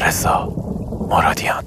رضا مرادیان.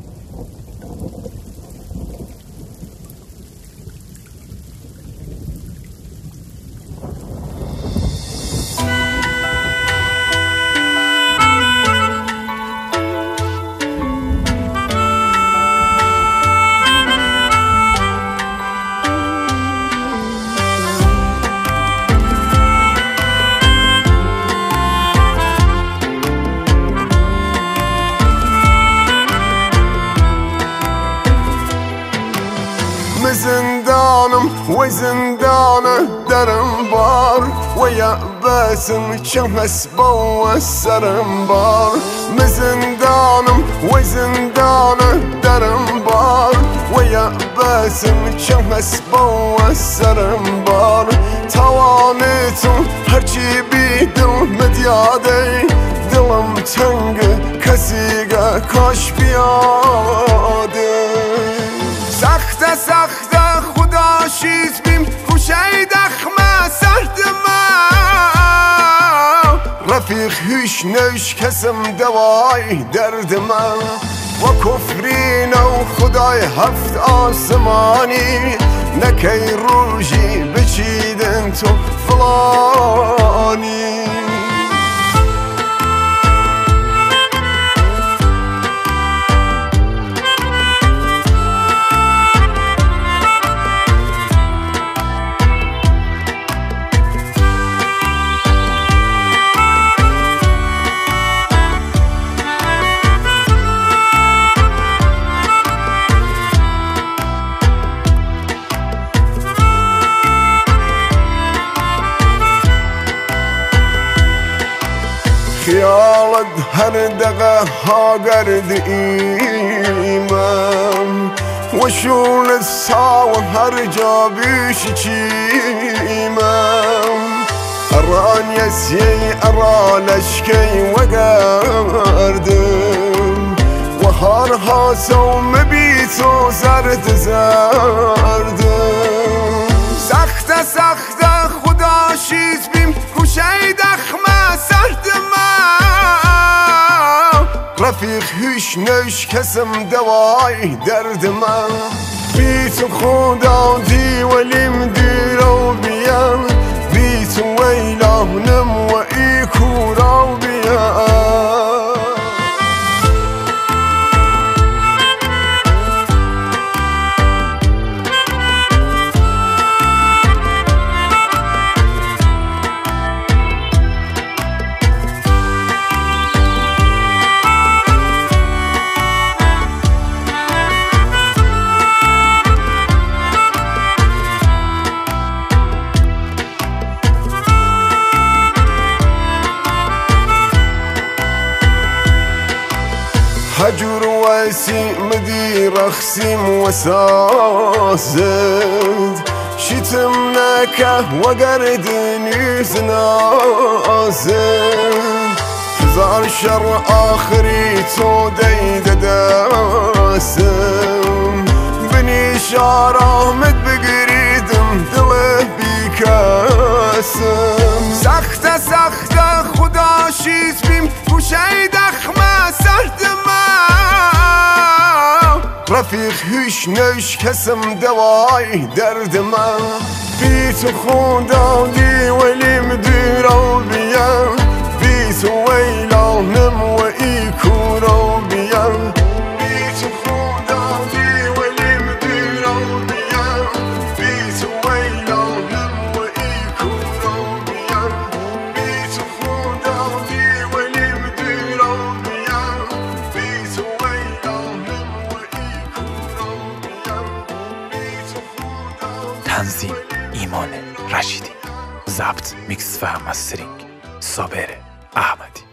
زندانم و زندانه درم بار و یأبسم چم اسبا و سرم بار. زندانم و زندانه درم بار و یأبسم چم اسبا و سرم بار. توانیتم هرچی بی دل مدیاده دلم تنگ کسیگه کاش بیاده. سخت سخت خدا شیز بیم خوشه دخمه سرد من. رفیق هیچ نوش کسم دوای درد من و کفرین و خدای هفت آسمانی نکی روژی بچیدن تو فلانی. خیالت هر دقه ها گرد ایمم و شون ساو هر جا بیش چیمم. اران یسی ارالشکی و گردم و هر حاسم بیتو زرد زردم. سخت سخت خدا شیز بیم گوشه دخمه سرد من. رفیق هیچ نوش کسم دوای درد من. بی تو خدا دی ولیم دیرو بیان بی تو ویلانم و ای کورا بیان. هجر وسيم دي رخسيم وسازد شتمناك وقردني زنازد. هزار شر آخري تودي داسم بني شارة مد بقريدم دله بيكاسم. سخت سخت خدا شیز بیم گوشه دخمه سرد من. رفیق هیچ نوش کسم دوای درد من. بی تو خدا دی ولیم دیرو بیان بی تو ویلانم و ای کورو بیان. بی تو خدا دی ولیم دیرو بیان بی تو ویلانم و ای کورو بیان. بی تو خدا دی ولیم دیرو بیان بی تو ویلانم و ای کورو بیان. بی تو خدا. تنظیم ایمان رشیدی. ضبط میکس و مسترینگ صابر احمدی.